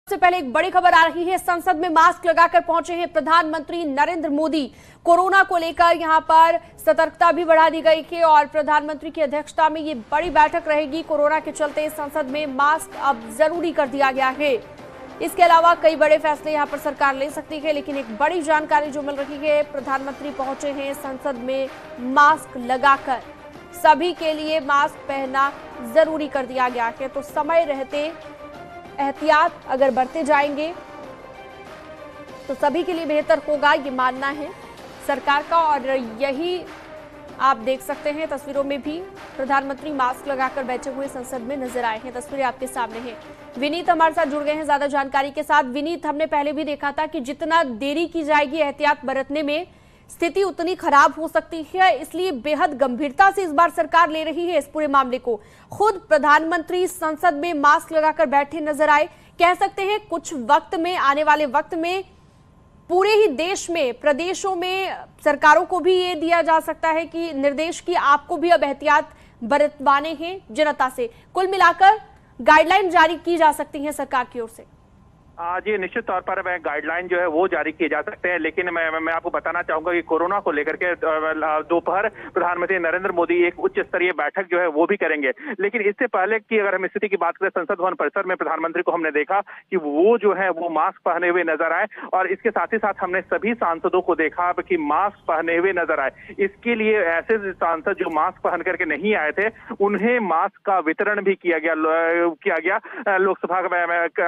सबसे पहले एक बड़ी खबर आ रही है। संसद में मास्क लगाकर पहुंचे हैं प्रधानमंत्री नरेंद्र मोदी। कोरोना को लेकर यहां पर सतर्कता भी बढ़ा दी गई है और प्रधानमंत्री की अध्यक्षता में ये बड़ी बैठक रहेगी। कोरोना के चलते संसद में मास्क अब जरूरी कर दिया गया है। इसके अलावा कई बड़े फैसले यहां पर सरकार ले सकती है, लेकिन एक बड़ी जानकारी जो मिल रही है, प्रधानमंत्री पहुंचे हैं संसद में मास्क लगाकर। सभी के लिए मास्क पहनना जरूरी कर दिया गया है, तो समय रहते एहतियात अगर बरते जाएंगे तो सभी के लिए बेहतर होगा, ये मानना है सरकार का। और यही आप देख सकते हैं तस्वीरों में भी प्रधानमंत्री मास्क लगाकर बैठे हुए संसद में नजर आए हैं। तस्वीरें आपके सामने हैं। विनीत हमारे साथ जुड़ गए हैं ज्यादा जानकारी के साथ। विनीत, हमने पहले भी देखा था कि जितना देरी की जाएगी एहतियात बरतने में, स्थिति उतनी खराब हो सकती है, इसलिए बेहद गंभीरता से इस बार सरकार ले रही है इस पूरे मामले को। खुद प्रधानमंत्री संसद में मास्क लगाकर बैठे नजर आए। कह सकते हैं कुछ वक्त में, आने वाले वक्त में पूरे ही देश में, प्रदेशों में सरकारों को भी ये दिया जा सकता है कि निर्देश की आपको भी अब एहतियात बरतवाने हैं जनता से। कुल मिलाकर गाइडलाइन जारी की जा सकती है सरकार की ओर से। जी, निश्चित तौर पर गाइडलाइन जो है वो जारी किए जा सकते हैं, लेकिन मैं आपको बताना चाहूंगा कि कोरोना को लेकर के दोपहर प्रधानमंत्री नरेंद्र मोदी एक उच्च स्तरीय बैठक जो है वो भी करेंगे। लेकिन इससे पहले की अगर हम स्थिति की बात करें, संसद भवन परिसर में प्रधानमंत्री को हमने देखा कि वो जो है वो मास्क पहने हुए नजर आए, और इसके साथ ही साथ हमने सभी सांसदों को देखा कि मास्क पहने हुए नजर आए। इसके लिए ऐसे सांसद जो मास्क पहन करके नहीं आए थे, उन्हें मास्क का वितरण भी किया गया लोकसभा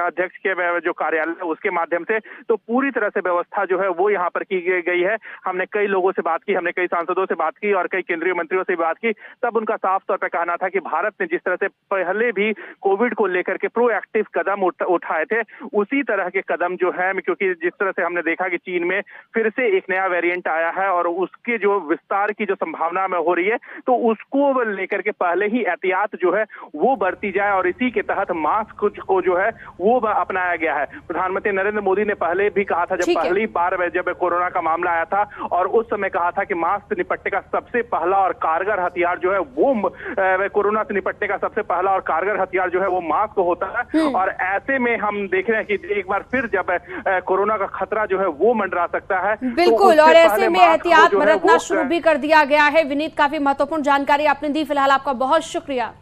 अध्यक्ष के जो कार्यालय उसके माध्यम से। तो पूरी तरह से व्यवस्था जो है वो यहाँ पर की गई है। हमने कई लोगों से बात की, हमने कई सांसदों से बात की और कई केंद्रीय मंत्रियों से बात की। तब उनका साफ तौर पर कहना था कि भारत ने जिस तरह से पहले भी कोविड को लेकर के प्रोएक्टिव कदम उठाए थे, उसी तरह के कदम जो है, क्योंकि जिस तरह से हमने देखा कि चीन में फिर से एक नया वेरिएंट आया है और उसके जो विस्तार की जो संभावना में हो रही है, तो उसको लेकर के पहले ही एहतियात जो है वो बरती जाए, और इसी के तहत मास्क को जो है वो अपनाया गया है। प्रधानमंत्री नरेंद्र मोदी ने पहले भी कहा था, जब पहली बार जब कोरोना का मामला आया था, और उस समय कहा था कि मास्क से निपटने का सबसे पहला और कारगर हथियार जो है वो कोरोना से निपटने का सबसे पहला और कारगर हथियार जो है वो मास्क होता है। और ऐसे में हम देख रहे हैं कि एक बार फिर जब कोरोना का खतरा जो है वो मंडरा सकता है, बिल्कुल, तो और ऐसे में एहतियात बरतना शुरू भी कर दिया गया है। विनीत, काफी महत्वपूर्ण जानकारी आपने दी। फिलहाल आपका बहुत शुक्रिया।